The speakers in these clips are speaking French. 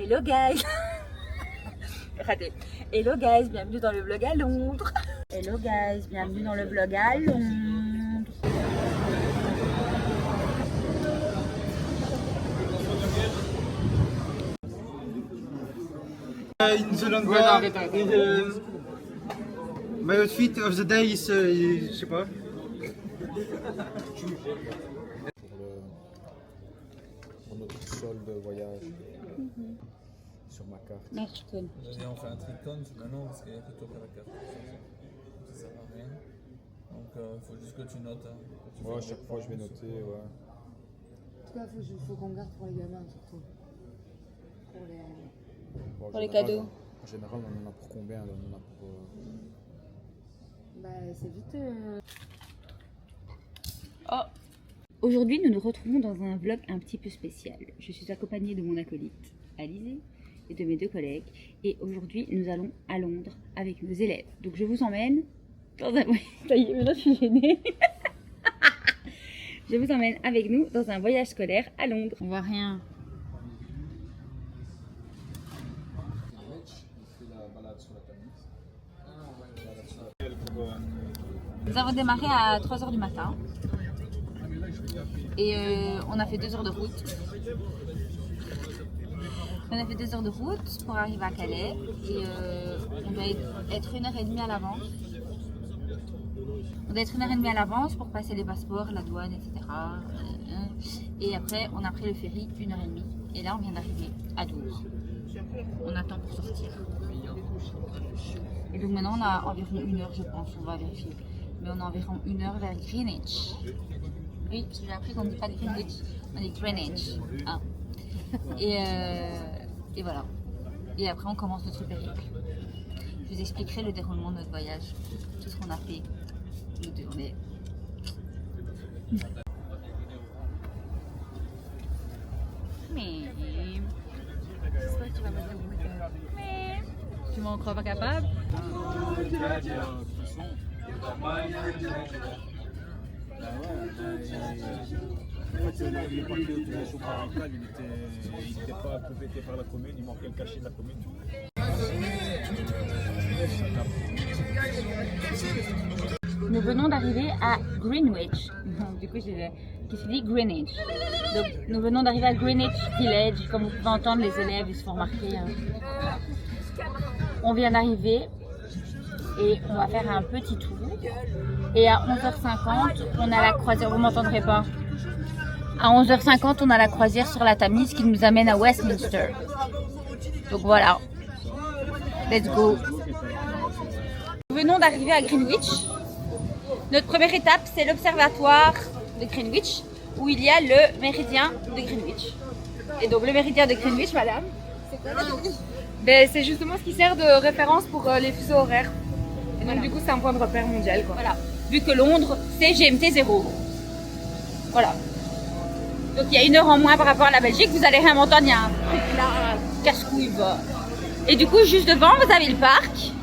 Hello guys. Raté. Hello guys, bienvenue dans le vlog à Londres. Hello guys, bienvenue dans le vlog à Londres. In the long bar, my outfit of the day is, je sais pas. Pour notre solde voyage sur ma carte. Merci. Et on fait un tricon maintenant parce qu'il n'y a que toi qui as la carte. Ça sert à rien. Donc il faut juste que tu notes. Ouais, à chaque fois je vais noter. Ouais. En tout cas, il faut qu'on garde pour les gamins surtout. Pour les... Bon, Pour les général, cadeaux. En général, on en a pour combien là? On en a pour. Bah, c'est vite. Oh. Aujourd'hui, nous nous retrouvons dans un vlog un petit peu spécial. Je suis accompagnée de mon acolyte, Alizé, et de mes deux collègues. Et aujourd'hui, nous allons à Londres avec nos élèves. Donc, je vous emmène dans un... Ça y est, maintenant je suis gênée. Je vous emmène avec nous dans un voyage scolaire à Londres. On voit rien. Nous avons démarré à 3h du matin. Et on a fait 2 heures de route. On a fait 2 heures de route pour arriver à Calais. Et on doit être 1h30 à l'avance. On doit être 1h30 à l'avance pour passer les passeports, la douane, etc. Et après, on a pris le ferry 1h30. Et là, on vient d'arriver à 12. On attend pour sortir. Et donc maintenant, on a environ 1 heure, je pense. On va vérifier. Mais on a environ 1 heure vers Greenwich. Oui, parce que j'ai appris qu'on ne dit pas Greenwich, on dit Greenwich. Ah. Et voilà. Et après, on commence notre périple. Je vous expliquerai le déroulement de notre voyage, tout ce qu'on a fait. Mais... J'espère que tu vas me dire mais... Tu m'en crois pas capable? En fait, il est parti au parental, il n'était pas complété par la commune, il manquait le cachet de la commune. Nous venons d'arriver à Greenwich. Du coup, j'ai dit Greenwich. Donc, nous venons d'arriver à Greenwich Village. Comme vous pouvez entendre, les élèves ils se font remarquer. On vient d'arriver et on va faire un petit tour. Et à 11h50, on a la croisière. Vous m'entendrez pas? À 11h50, on a la croisière sur la Tamise qui nous amène à Westminster. Donc voilà. Let's go. Nous venons d'arriver à Greenwich. Notre première étape, c'est l'observatoire de Greenwich, où il y a le méridien de Greenwich. Et donc le méridien de Greenwich, madame, c'est quoi? C'est justement ce qui sert de référence pour les fuseaux horaires. Et donc du coup, c'est un point de repère mondial, quoi. Voilà. Vu que Londres, c'est GMT 0. Voilà. Donc il y a 1 heure en moins par rapport à la Belgique. Vous allez rien entendre, il y a un truc là, casse-couille. Et du coup, juste devant, vous avez le parc.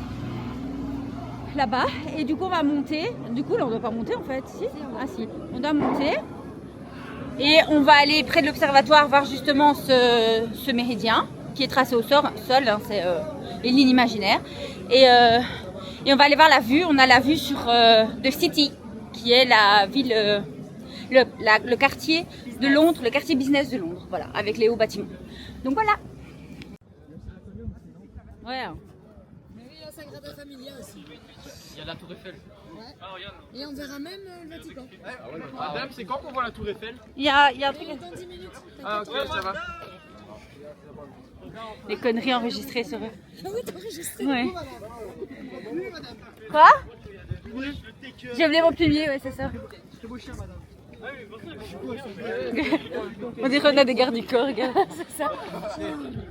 Là-bas. Et du coup, on va monter. Du coup, là, on doit pas monter en fait. Si. Ah si. On doit monter. Et on va aller près de l'observatoire voir justement ce méridien qui est tracé au sol. Hein, c'est une ligne imaginaire. Et on va aller voir la vue. On a la vue sur The City, qui est la ville, le quartier de Londres, le quartier business de Londres. Voilà, avec les hauts bâtiments. Donc voilà. Ouais. Mais oui, la Sagrada Familia aussi. Il y a la tour Eiffel. Ouais. Et on verra même le Vatican. Madame, c'est quand qu'on voit la tour Eiffel? Il y a un truc. Dans 10 minutes. Ah ok, ça va. Les conneries enregistrées sur eux. Ah oui, t'as enregistré. Ouais. Oui, madame. Quoi? J'ai oublié mon plumier, ouais, c'est ça. On dirait qu'on a des gardes du corps, regarde. C'est ça.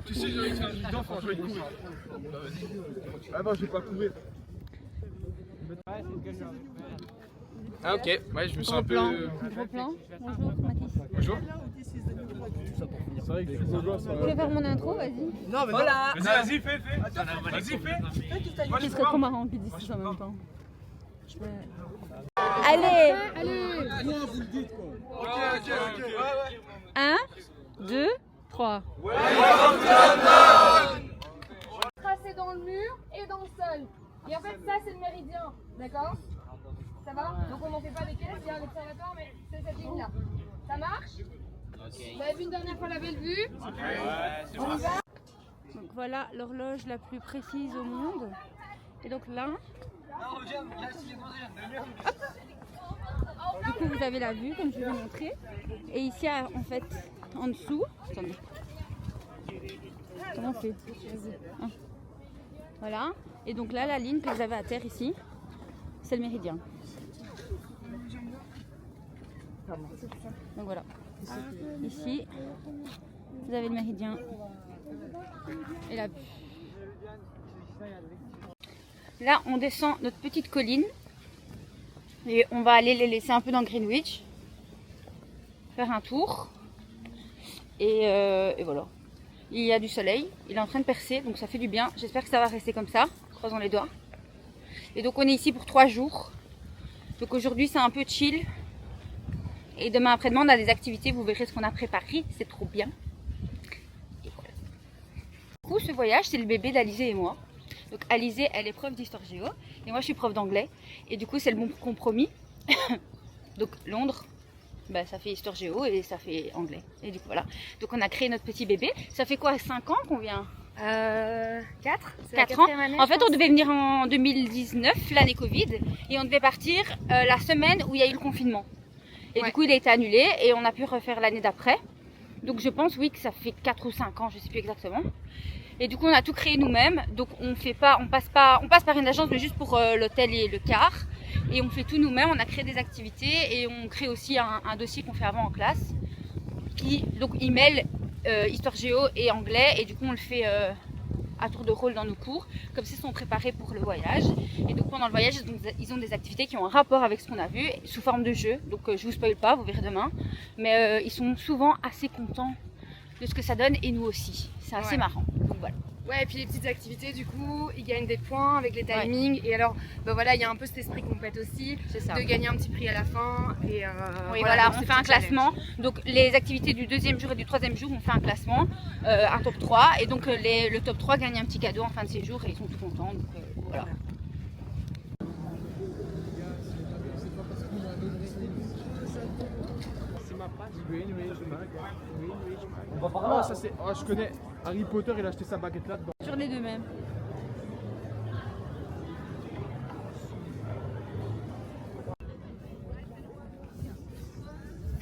Tu sais, j'ai une dent, faut jouer courir. Ah non, je vais pas courir. Ah ok, ouais, je me sens un peu... Gros plan. Bonjour, Mathis. Bonjour. C'est vrai que les Augeois sont... Tu veux faire mon intro, vas-y. Non, mais Voilà. Vas-y, fais. Vas-y, fais. Qui serait trop marrant qu'ils disent ça en même temps. Allez. Moi, vous le dites, quoi. Ok. 1, 2, 3. 3. Tracé dans le mur et dans le sol. Et en fait, ça, c'est le méridien. D'accord? Ça va? Donc, on n'en fait pas des caisses, il y a l'observatoire, mais c'est cette ligne-là. Ça marche? Vous avez vu une dernière fois la belle vue? On y va? Donc voilà l'horloge la plus précise au monde. Et donc là, du coup vous avez la vue comme je vous ai montré. Et ici en fait en dessous, attendez. Comment on fait? Ah. Voilà. Et donc là la ligne que vous avez à terre ici, c'est le méridien. Donc voilà. Ici, vous avez le méridien et la vue. Là, on descend notre petite colline et on va aller les laisser un peu dans Greenwich, faire un tour. Et voilà. Il y a du soleil, il est en train de percer, donc ça fait du bien. J'espère que ça va rester comme ça, croisons les doigts. Et donc on est ici pour 3 jours. Donc aujourd'hui c'est un peu chill. Et demain après-demain, on a des activités, vous verrez ce qu'on a préparé, c'est trop bien. Et voilà. Du coup, ce voyage, c'est le bébé d'Alizé et moi. Donc Alizé, elle est prof d'histoire géo, et moi je suis prof d'anglais. Et du coup, c'est le bon compromis. Donc Londres, bah, ça fait histoire géo et ça fait anglais. Et du coup, voilà. Donc on a créé notre petit bébé. Ça fait quoi, 5 ans qu'on vient? 4 4 ans. En fait, on devait venir en 2019, l'année Covid, et on devait partir la semaine où il y a eu le confinement. Et du coup, il a été annulé et on a pu refaire l'année d'après. Donc je pense, oui, que ça fait 4 ou 5 ans, je ne sais plus exactement. Et du coup, on a tout créé nous-mêmes. Donc on passe par une agence, mais juste pour l'hôtel et le car. Et on fait tout nous-mêmes, on a créé des activités et on crée aussi un dossier qu'on fait avant en classe. Donc il mêle histoire géo et anglais, et du coup on le fait à tour de rôle dans nos cours, comme ça ils sont préparés pour le voyage. Et donc pendant le voyage ils ont des activités qui ont un rapport avec ce qu'on a vu sous forme de jeu, donc je vous spoil pas, vous verrez demain, mais ils sont souvent assez contents de ce que ça donne, et nous aussi, c'est assez marrant. Donc voilà. Ouais, et puis les petites activités, du coup, ils gagnent des points avec les timings. Et alors, bah voilà, il y a un peu cet esprit compète aussi, de gagner un petit prix à la fin. Et oui, voilà, on fait un classement. Donc les activités du 2e jour et du 3e jour, on fait un classement, un top 3. Et donc le top 3 gagne un petit cadeau en fin de séjour et ils sont tout contents. Donc voilà. Oh, ça c'est. Oh, je connais Harry Potter, il a acheté sa baguette là-dedans. Sur les deux mêmes.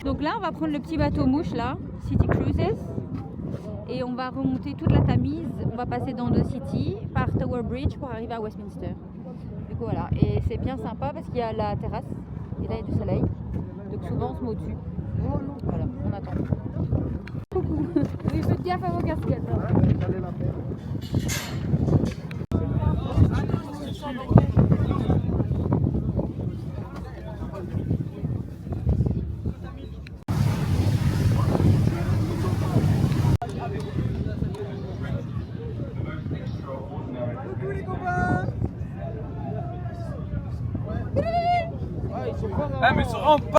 Donc là, on va prendre le petit bateau mouche là, City Cruises, et on va remonter toute la Tamise. On va passer dans The City par Tower Bridge pour arriver à Westminster. Du coup voilà, et c'est bien sympa parce qu'il y a la terrasse et là il y a du soleil. Donc souvent on se met au-dessus. Voilà, on attend. Oui, faites gaffe à vos casquettes. Ah, mais ça rend pas.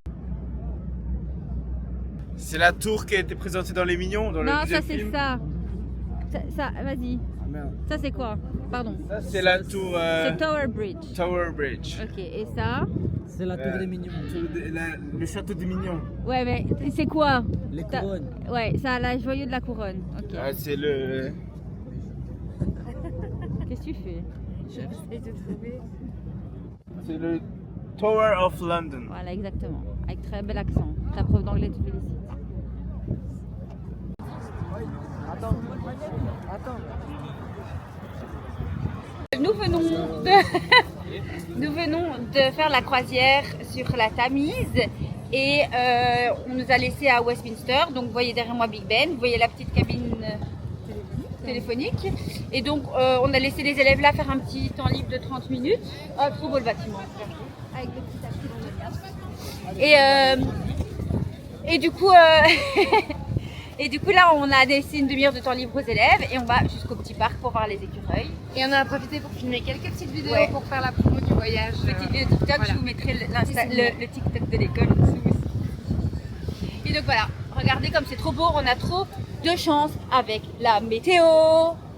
C'est la tour qui a été présentée dans Les Mignons, dans le Non, deuxième ça c'est film. ça, vas-y. Ça c'est quoi? Pardon. Ça, c'est la tour. C'est Tower Bridge. Tower Bridge. Ok, et ça? C'est la tour des mignons. Le château des Mignons. Ouais, mais c'est quoi? Les couronnes. Ouais, ça a la joyeux de la couronne. Ok. Ah, c'est le. Qu'est-ce que tu fais? J'essaie de trouver. C'est le Tower of London. Voilà, exactement. Avec très bel accent. Ta prof d'anglais te félicite. Attends. Nous venons de faire la croisière sur la Tamise et on nous a laissé à Westminster. Donc vous voyez derrière moi Big Ben, vous voyez la petite cabine téléphonique. Et donc on a laissé les élèves là faire un petit temps libre de 30 minutes. Oh, trop beau le bâtiment. Avec des petits tapis londoniens. Et du coup... Et du coup là on a laissé une demi-heure de temps libre aux élèves et on va jusqu'au petit parc pour voir les écureuils. Et on en a profité pour filmer quelques petites vidéos pour faire la promo du voyage. Petite vidéo TikTok, voilà. Je vous mettrai le TikTok de l'école. Et donc voilà, regardez comme c'est trop beau, on a trop de chance avec la météo.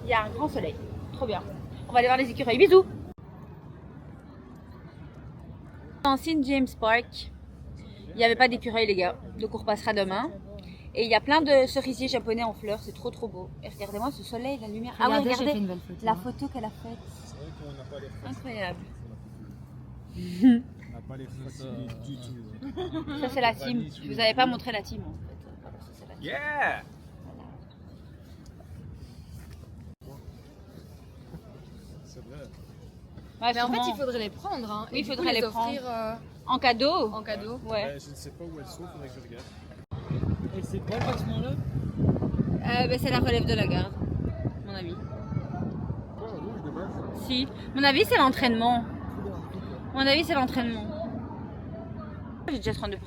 Il y a un grand soleil. Trop bien. On va aller voir les écureuils. Bisous. Dans St. James Park, il n'y avait pas d'écureuils les gars. Donc on repassera demain. Et il y a plein de cerisiers japonais en fleurs. C'est trop beau. Et regardez-moi ce soleil, la lumière. Ah ouais, regardez la photo qu'elle a faite. C'est vrai qu'on n'a pas les photos. Incroyable. On n'a pas les photos du tout. Ça c'est la team. Je vous avais pas montré la team en fait. Ça, c'est la team. Yeah! C'est vrai. Ouais, Mais en fait, sûrement. il faudrait les prendre. Hein, Oui, et il du faudrait coup, les offrir, En cadeau. en cadeau. Ouais. Je ne sais pas où elles sont, il faudrait que je regarde. Et c'est quoi le bâtiment là? C'est la relève de la garde, à mon avis. Quoi, rouge de base? Si. Mon avis, c'est l'entraînement. Mon avis, c'est l'entraînement. J'ai déjà 32%.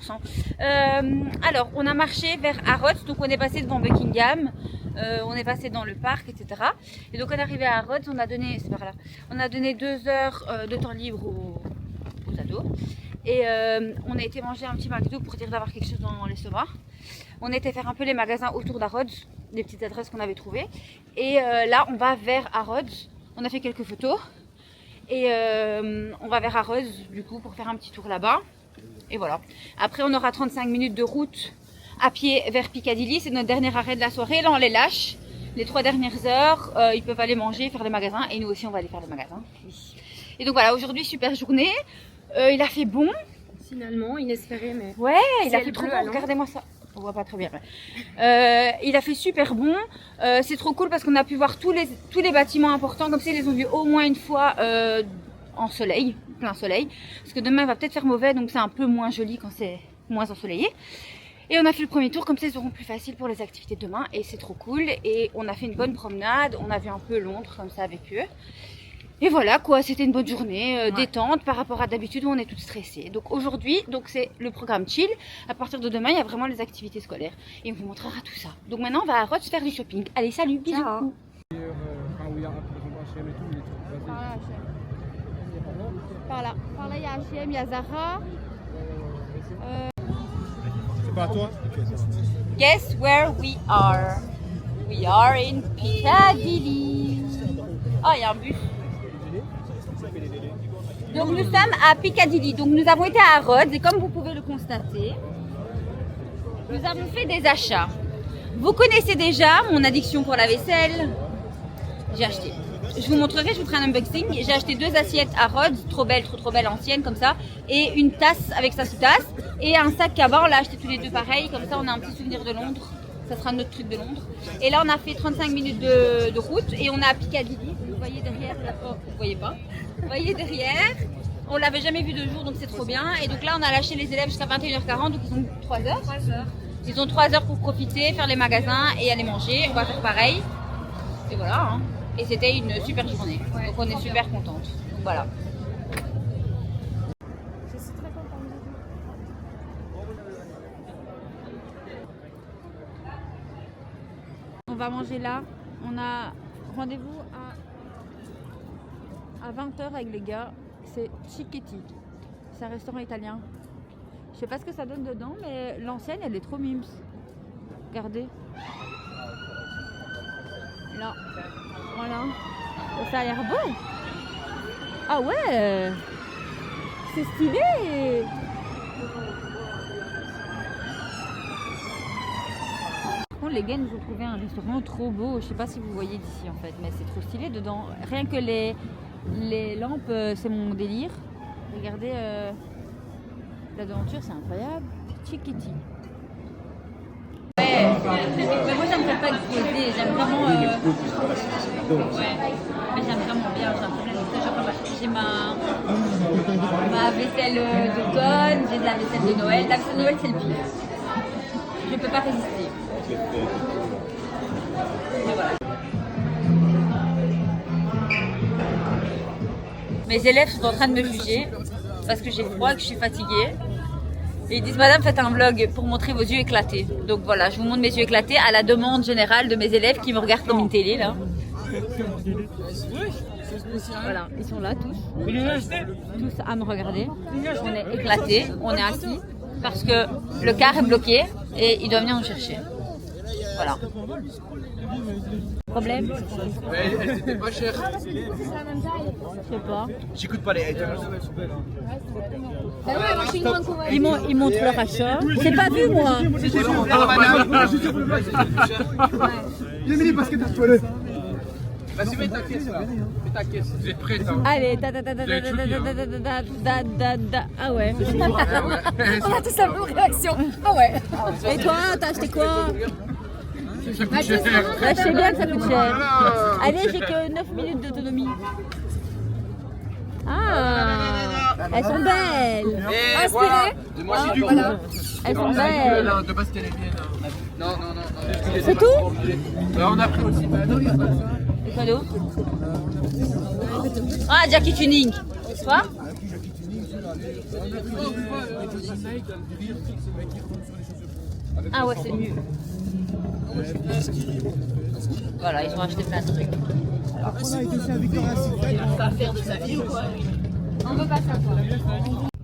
Alors, on a marché vers Harrods, donc on est passé devant Buckingham, on est passé dans le parc, etc. Et donc on est arrivé à Harrods, on a donné, c'est par là, on a donné 2 heures de temps libre aux ados. Et on a été manger un petit McDo pour dire d'avoir quelque chose dans l'estomac. On était faire un peu les magasins autour d'Harrods, des petites adresses qu'on avait trouvées. Et là, on va vers Harrods. On a fait quelques photos. Et on va vers Harrods, du coup, pour faire un petit tour là-bas. Et voilà. Après, on aura 35 minutes de route à pied vers Piccadilly. C'est notre dernier arrêt de la soirée. Là, on les lâche. Les 3 dernières heures, ils peuvent aller manger, faire les magasins. Et nous aussi, on va aller faire les magasins. Oui. Et donc voilà, aujourd'hui, super journée. Il a fait bon. Finalement, inespéré, mais. Ouais, il a Ciel fait trop bleu, bon. alors. Regardez-moi ça. On voit pas très bien. Il a fait super bon. C'est trop cool parce qu'on a pu voir tous les bâtiments importants. Comme ça, ils les ont vus au moins une fois en soleil, plein soleil. Parce que demain, il va peut-être faire mauvais, donc c'est un peu moins joli quand c'est moins ensoleillé. Et on a fait le premier tour, comme ça, ils auront plus facile pour les activités de demain. Et c'est trop cool. Et on a fait une bonne promenade. On a vu un peu Londres comme ça avec eux. Et voilà quoi, c'était une bonne journée, détente par rapport à d'habitude où on est toutes stressées. Donc aujourd'hui, c'est le programme chill. À partir de demain, il y a vraiment les activités scolaires. Et on vous montrera tout ça. Donc maintenant, on va à Harrods faire du shopping. Allez, salut, bisous. Enfin, où il y a H&M et tout, il est tout Par là, Par là, il y a H&M, il y a Zara. C'est pas à toi? Guess where we are? We are in Piccadilly. Oh, il y a un bus. Donc nous sommes à Piccadilly. Donc nous avons été à Harrods et comme vous pouvez le constater, nous avons fait des achats. Vous connaissez déjà mon addiction pour la vaisselle. J'ai acheté. Je vous montrerai, je vous ferai un unboxing. J'ai acheté 2 assiettes Harrods, trop belles, trop belles, anciennes comme ça, et une tasse avec sa sous-tasse et un sac cabas. On l'a acheté tous les deux pareil, comme ça on a un petit souvenir de Londres. Ça sera notre truc de Londres. Et là on a fait 35 minutes de route et on est à Piccadilly. Vous voyez derrière, oh, vous voyez pas. Vous voyez derrière, on l'avait jamais vu de jour donc c'est trop bien. Et donc là on a lâché les élèves jusqu'à 21h40 donc ils ont 3 heures. Ils ont 3 heures pour profiter, faire les magasins et aller manger. On va faire pareil. Et voilà. Hein. Et c'était une super journée. Donc on est super contente. Donc voilà. Je suis très contente. On va manger là. On a rendez-vous à 20h avec les gars. C'est Cicchetti. C'est un restaurant italien. Je sais pas ce que ça donne dedans, mais l'enseigne elle est trop mimes. Regardez. Là. Voilà. Ça a l'air bon. Ah ouais. C'est stylé. Les gars nous ont trouvé un restaurant trop beau, je sais pas si vous voyez d'ici en fait, mais c'est trop stylé dedans. Rien que les lampes, c'est mon délire. Regardez la devanture, c'est incroyable. Cicchetti. Ouais, mais moi j'aimerais pas exposer, j'aime vraiment. Ouais, mais j'aime vraiment bien. J'ai ma vaisselle d'automne, j'ai de la vaisselle de Noël. La vaisselle de Noël c'est le pire. Je peux pas résister. Et voilà. Mes élèves sont en train de me juger parce que j'ai froid et que je suis fatiguée. Et ils disent madame faites un vlog pour montrer vos yeux éclatés. Donc voilà, je vous montre mes yeux éclatés à la demande générale de mes élèves qui me regardent comme une télé là. Voilà, ils sont là tous. Tous à me regarder. On est éclatés, on est assis parce que le car est bloqué et ils doivent venir nous chercher. Voilà. Problème? Elles étaient pas chères. C'est la même taille. Je sais pas. J'écoute pas les haters. Bah ouais, moi je suis une grande convaincue. Ils montrent leur achat. C'est pas vu moi. Il a mis les baskets de toilette. Vas-y, mets ta caisse là. Mets ta caisse. Vous êtes prêts hein? Allez, ah ouais. On a tous la même réaction. Ah ouais. Et toi, t'as acheté quoi? Ça coûte cher. Là, je sais bien que ça coûte cher. Allez, j'ai que 9 minutes d'autonomie. Ah, elles sont belles. Inspiré. Moi j'ai du coup. Elles sont belles. De base qu'elle est bien. Non. C'est tout? On a pris aussi. Les cadeaux. Ah, Jackie Tuning. Quoi? Ah ouais, c'est mieux. Voilà, ils ont acheté plein de trucs. On veut pas savoir.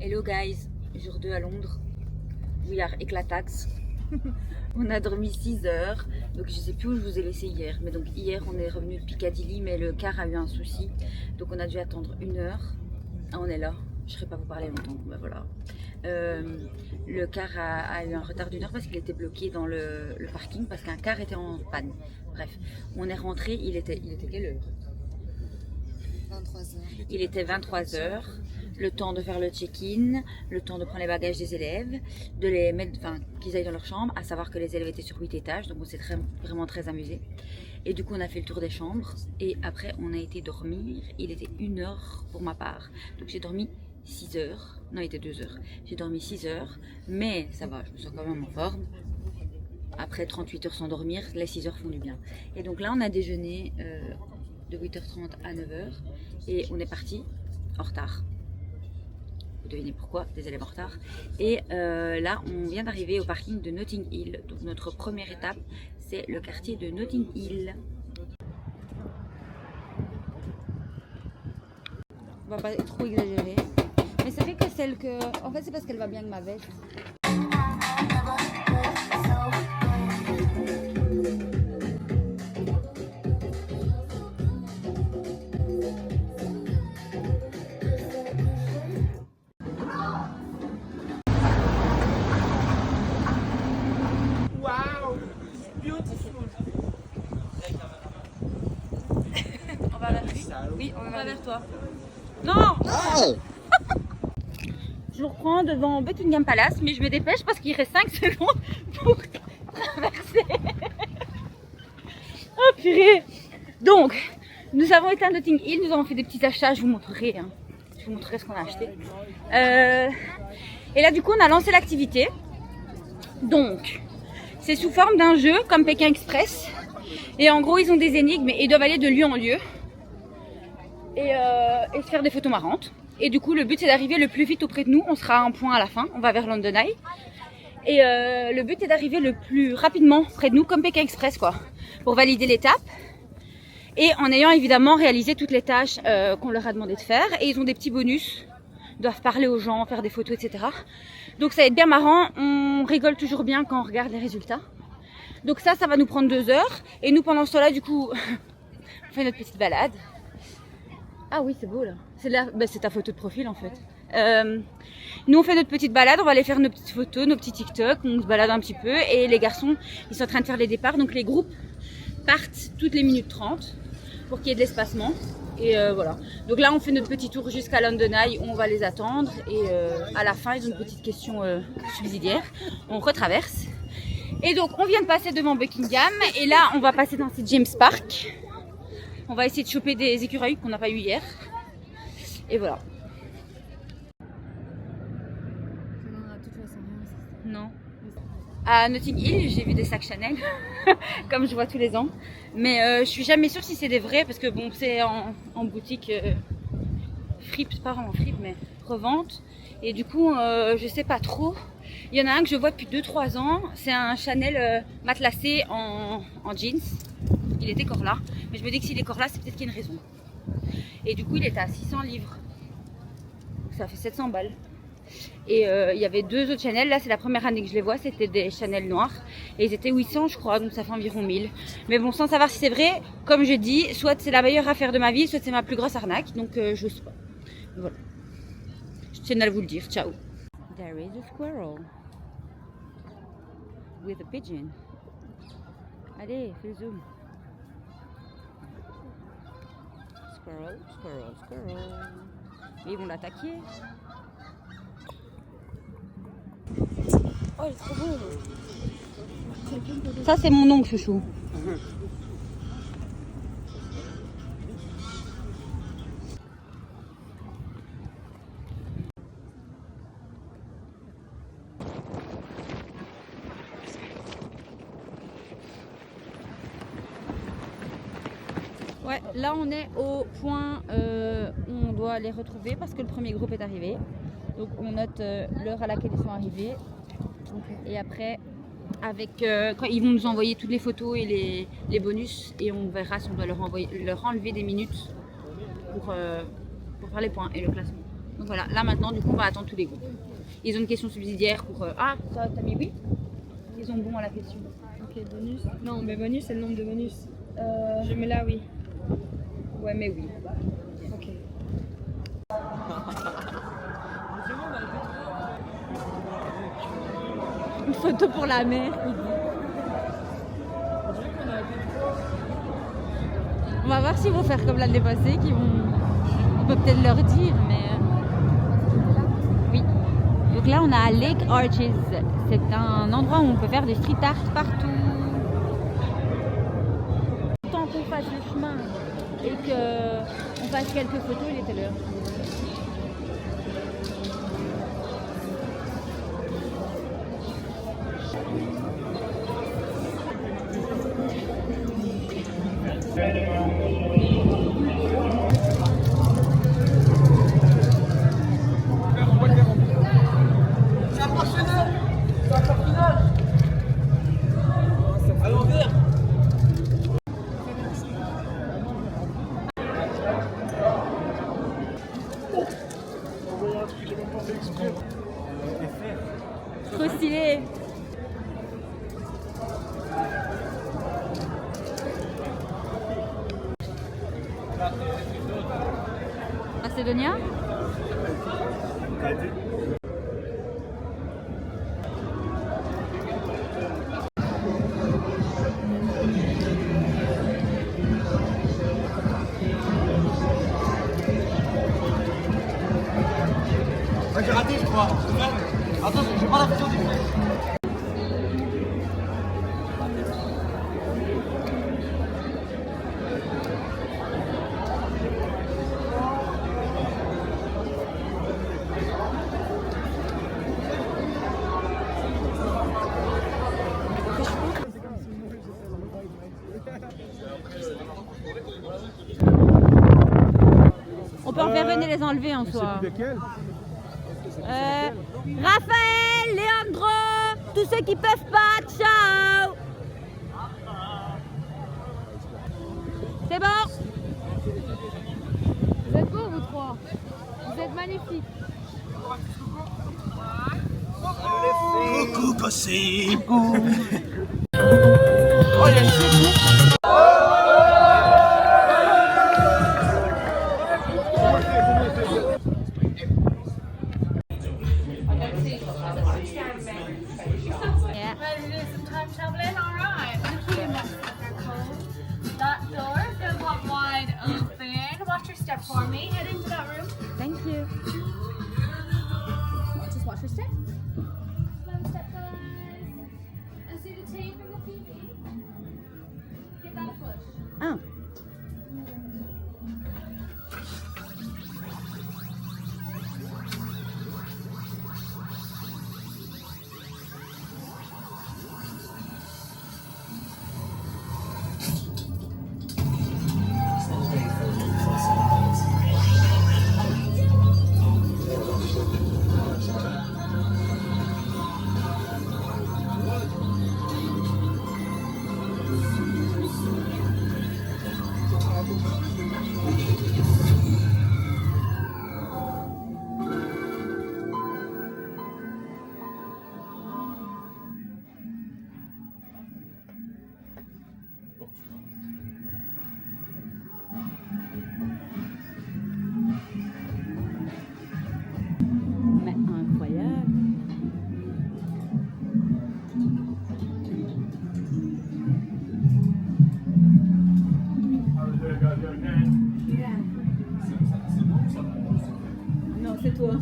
Hello guys, jour 2 à Londres. We are éclatax. On a dormi 6 heures. Donc je sais plus où je vous ai laissé hier. Mais donc hier on est revenu de Piccadilly, mais le car a eu un souci. Donc on a dû attendre 1 heure. Ah, on est là. Je ne serai pas vous parler longtemps. Ben voilà. Le car a eu un retard d'1 heure parce qu'il était bloqué dans le parking parce qu'un car était en panne. Bref, on est rentré. Il était quelle heure? 23h. Il était 23h, le temps de faire le check-in, le temps de prendre les bagages des élèves, de les mettre, enfin, qu'ils aillent dans leur chambre, à savoir que les élèves étaient sur 8 étages, donc on s'est vraiment très amusé. Et du coup, on a fait le tour des chambres, et après, on a été dormir. Il était 1 heure pour ma part, donc j'ai dormi 6 heures, non, il était 2 heures. J'ai dormi 6 heures, mais ça va, je me sens quand même en forme. Après 38 heures sans dormir, les 6 heures font du bien. Et donc là, on a déjeuné de 8h30 à 9h et on est parti en retard. Vous devinez pourquoi, des élèves en retard. Et là, on vient d'arriver au parking de Notting Hill. Donc notre première étape, c'est le quartier de Notting Hill. On va pas trop exagérer. Mais ça fait que celle que... En fait, c'est parce qu'elle va bien avec ma veste. On va vers lui? Oui, on va vers toi. Non! Je vous reprends devant Buckingham Palace, mais je me dépêche parce qu'il reste 5 secondes pour traverser. Oh purée! Donc, nous avons été à Notting Hill, nous avons fait des petits achats, je vous montrerai. Hein. Je vous montrerai ce qu'on a acheté. Et là, du coup, on a lancé l'activité. Donc, c'est sous forme d'un jeu comme Pékin Express. Et en gros, ils ont des énigmes et ils doivent aller de lieu en lieu. Et se faire des photos marrantes. Et du coup, le but c'est d'arriver le plus vite auprès de nous. On sera à un point à la fin. On va vers London Eye. Et le but est d'arriver le plus rapidement près de nous, comme Pékin Express, quoi, pour valider l'étape. Et en ayant évidemment réalisé toutes les tâches qu'on leur a demandé de faire. Et ils ont des petits bonus. Ils doivent parler aux gens, faire des photos, etc. Donc ça va être bien marrant. On rigole toujours bien quand on regarde les résultats. Donc ça va nous prendre 2 heures. Et nous, pendant ce temps-là, du coup, on fait notre petite balade. Ah oui, c'est beau là. C'est ta photo de profil en fait. Nous on fait notre petite balade, on va aller faire nos petites photos, nos petits TikTok, on se balade un petit peu et les garçons ils sont en train de faire les départs. Donc les groupes partent toutes les minutes 30 pour qu'il y ait de l'espacement. Et voilà. Donc là on fait notre petit tour jusqu'à London Eye, on va les attendre et à la fin ils ont une petite question subsidiaire. On retraverse. Et donc on vient de passer devant Buckingham et là on va passer dans St James Park. On va essayer de choper des écureuils qu'on n'a pas eu hier. Et voilà. Non. À Notting Hill, j'ai vu des sacs Chanel, comme je vois tous les ans. Mais je suis jamais sûre si c'est des vrais, parce que bon, c'est en boutique fripe, c'est pas vraiment fripe, mais revente. Et du coup, je sais pas trop. Il y en a un que je vois depuis 2-3 ans. C'est un Chanel matelassé en jeans. Il était encore là. Mais je me dis que s'il est encore là, c'est peut-être qu'il y a une raison. Et du coup, il était à 600 livres. Ça fait 700 balles. Et il y avait 2 autres Chanel. Là, c'est la première année que je les vois. C'était des Chanel noirs. Et ils étaient 800, je crois. Donc ça fait environ 1000. Mais bon, sans savoir si c'est vrai, comme je dis, soit c'est la meilleure affaire de ma vie, soit c'est ma plus grosse arnaque. Donc je sais pas. Voilà. Je tiens à vous le dire. Ciao. There is a squirrel. With a pigeon. Allez, fais le zoom. Squirrel, squirrel, squirrel. Et ils vont l'attaquer. Oh, il est trop beau. Ça, c'est mon oncle, chouchou. Ouais, là on est au point où on doit les retrouver parce que le premier groupe est arrivé. Donc on note l'heure à laquelle ils sont arrivés. Et après, avec, quand ils vont nous envoyer toutes les photos et les bonus et on verra si on doit leur enlever des minutes pour faire les points et le classement. Donc voilà, là maintenant du coup on va attendre tous les groupes. Ils ont une question subsidiaire pour... ah, ça t'as mis oui? Ils ont bon à la question. Ok, bonus. Non, mais bonus, c'est le nombre de bonus. Je mets là, oui. Ouais, mais oui. Ok. Une photo pour la mer. On va voir s'ils vont faire comme l'année passée, on peut peut-être leur dire, mais oui. Donc là, on a Lake Arches. C'est un endroit où on peut faire des street art partout. Tant qu'on fasse le chemin et qu'on fasse quelques photos, il était l'heure. Trop stylé. Macédonia. J'ai raté, je crois. Attends, je prends la photo du coup. On peut en faire venir les enlever en soi. Raphaël, Leandro, tous ceux qui peuvent pas, ciao. C'est bon. Vous êtes beaux, vous trois. Vous êtes magnifiques. Coucou, passé. Yeah. Ready to do some time traveling? All right. That door does not wide open. Watch your step for me. Head into that room. Thank you. Just watch your step. Slow step, guys. And see the tape in the TV. Give that a push. Ah. toi.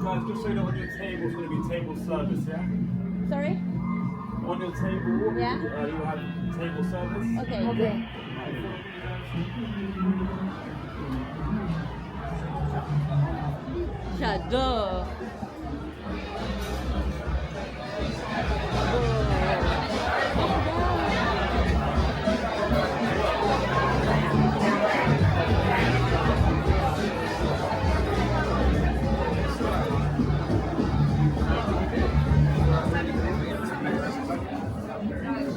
Guys, just so you know, on your table, it's going to be table service, yeah? Sorry? On your table, Yeah. you have table service. Okay. J'adore.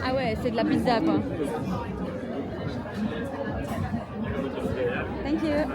Ah ouais, c'est de la pizza quoi. Thank you.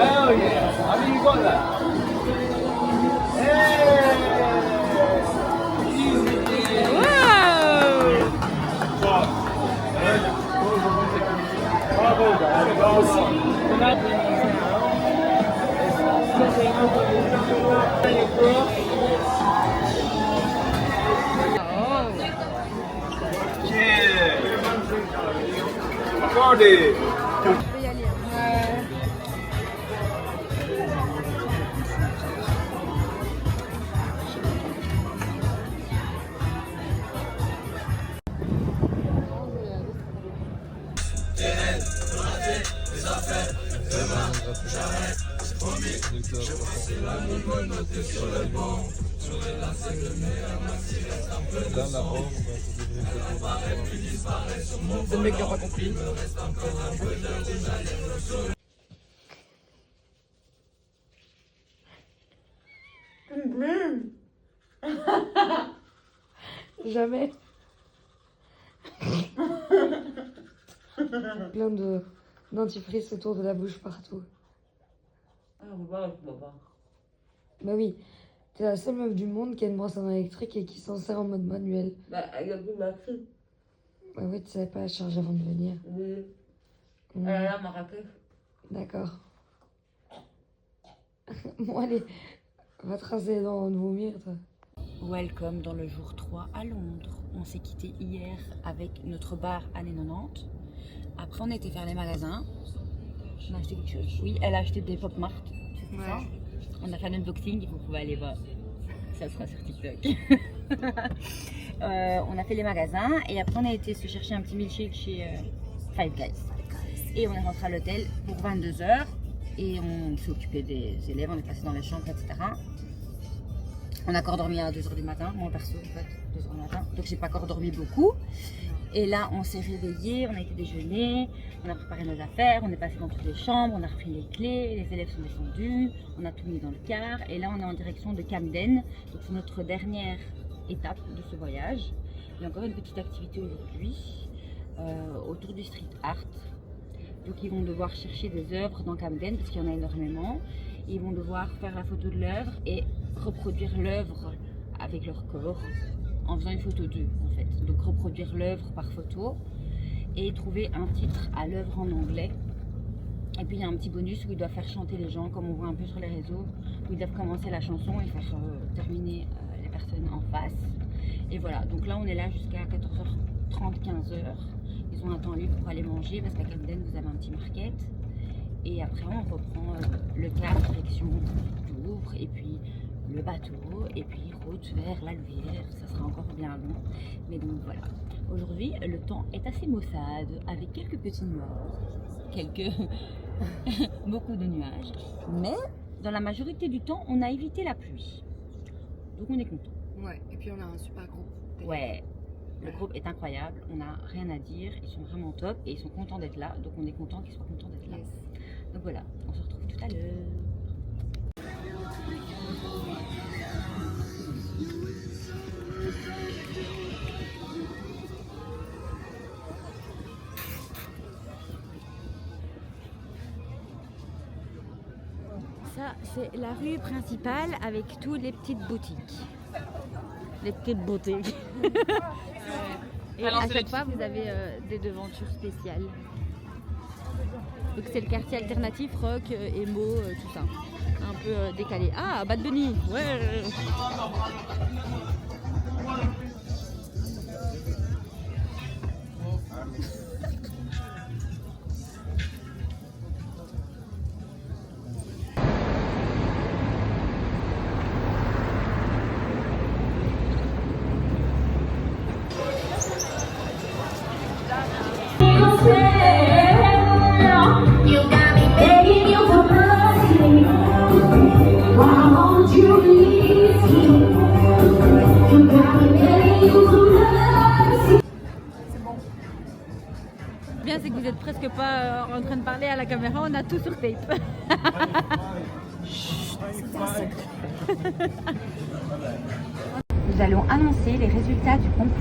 Oh yeah, I mean you got that. Party. C'est le mec qui a pas compris. Jamais. Plein de dentifrice autour de la bouche partout. Ah, on va pas. Bah oui, t'es la seule meuf du monde qui a une brosse à dents électrique et qui s'en sert en mode manuel. Bah, elle a plus de batterie. Bah oui, tu savais pas la charger avant de venir. Oui. Mm. Elle a la Marrakech. D'accord. Bon allez, va te raser les dents avant de vomir toi. Welcome dans le jour 3 à Londres. On s'est quitté hier avec notre bar années 90. Après on était faire les magasins. On a acheté quelque chose. Oui, elle a acheté des Pop Mart. C'est ça. On a fait un unboxing, vous pouvez aller voir. Ça sera sur TikTok. On a fait les magasins et après on a été se chercher un petit milkshake chez Five Guys. Et on est rentré à l'hôtel pour 22 h et on s'est occupé des élèves, on est passé dans les chambres, etc. On a encore dormi à 2 h du matin, moi perso en fait, 2 h du matin, donc j'ai pas encore dormi beaucoup. Et là on s'est réveillé, on a été déjeuner, on a préparé nos affaires, on est passé dans toutes les chambres, on a repris les clés, les élèves sont descendus, on a tout mis dans le car et là on est en direction de Camden, donc c'est notre dernière étape de ce voyage. Il y a encore une petite activité aujourd'hui autour du street art. Donc ils vont devoir chercher des œuvres dans Camden parce qu'il y en a énormément. Ils vont devoir faire la photo de l'œuvre et reproduire l'œuvre avec leur corps en faisant une photo d'eux en fait. Donc reproduire l'œuvre par photo et trouver un titre à l'œuvre en anglais. Et puis il y a un petit bonus où ils doivent faire chanter les gens comme on voit un peu sur les réseaux, où ils doivent commencer la chanson et faire terminer les personnes en face. Et voilà, donc là on est là jusqu'à 14h30, 15h. Ils ont un temps libre pour aller manger parce qu'à Camden vous avez un petit market. Et après on reprend le car direction Douvres et puis le bateau et puis route vers l'Alvire. Ça sera encore bien long. Mais donc voilà. Aujourd'hui, le temps est assez maussade avec quelques petits nuages. Beaucoup de nuages. Mais dans la majorité du temps, on a évité la pluie. Donc on est content. Ouais, et puis on a un super groupe. Ouais, le groupe est incroyable, on n'a rien à dire, ils sont vraiment top et ils sont contents d'être là, donc on est content qu'ils soient contents d'être là. Donc voilà, on se retrouve tout à l'heure. Ça, c'est la rue principale avec toutes les petites boutiques. Les petites boutiques. Et à chaque fois, vous avez des devantures spéciales. Donc c'est le quartier alternatif, rock, emo, tout ça. Un peu décalé. Ah, Bad Bunny, ouais. Bien, c'est que vous êtes presque pas en train de parler à la caméra, on a tout sur tape. Nous allons annoncer les résultats du concours.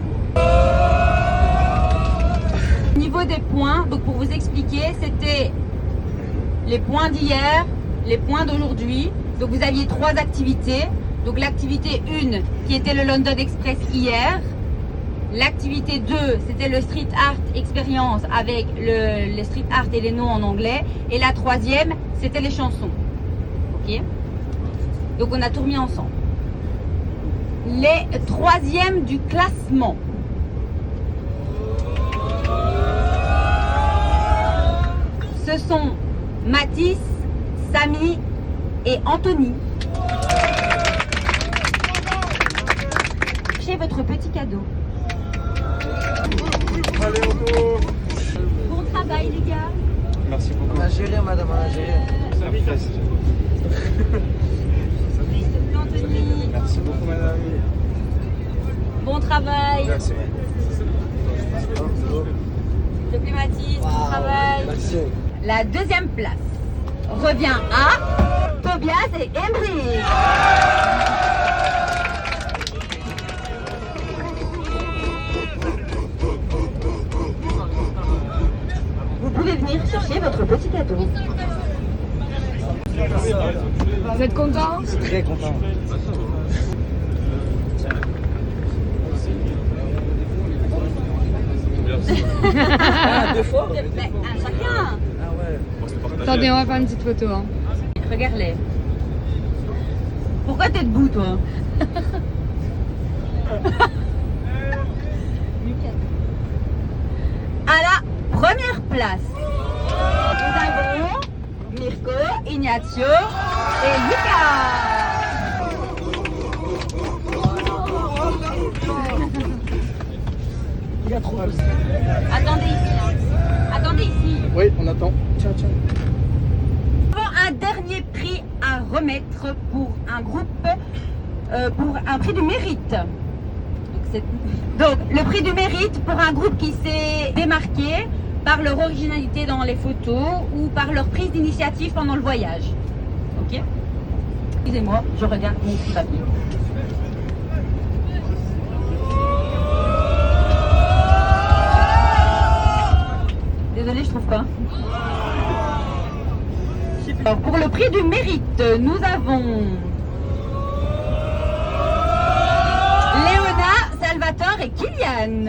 Au niveau des points, donc pour vous expliquer, c'était les points d'hier, les points d'aujourd'hui. Donc vous aviez 3 activités. Donc l'activité 1 qui était le London Express hier. L'activité 2 c'était le Street Art Experience avec le Street Art et les noms en anglais. Et la 3e c'était les chansons. Ok. Donc on a tout remis ensemble. Les 3e du classement. Ce sont Mathis, Samy et Anthony. Chez votre petit cadeau. Allez, Otto. Bon travail les gars. Merci beaucoup. On a géré, madame, on a géré. Anthony. Merci beaucoup, madame. Bon travail. Merci. S'il te plaît Mathis, bon travail. Merci. La 2e place revient à Tobias et Emry. Vous pouvez venir chercher votre petit cadeau. Vous êtes content? Très content. Ah, 2 fois? Un chacun. Ah ouais. Attendez, on va faire une petite photo. Hein. Regarde-les. Pourquoi t'es debout, toi? À la première place, nous avons Mirko, Ignacio et Lucas. Il a trop. Attendez ici. Attendez ici. Oui, on attend. Tiens, tiens. Nous avons un dernier prix à remettre pour un groupe, pour un prix du mérite. Donc, le prix du mérite pour un groupe qui s'est démarqué par leur originalité dans les photos ou par leur prise d'initiative pendant le voyage. Ok? Excusez-moi, je regarde mon petit papier. Désolée, je trouve pas. Alors, pour le prix du mérite, nous avons Léona, Salvatore et Kylian.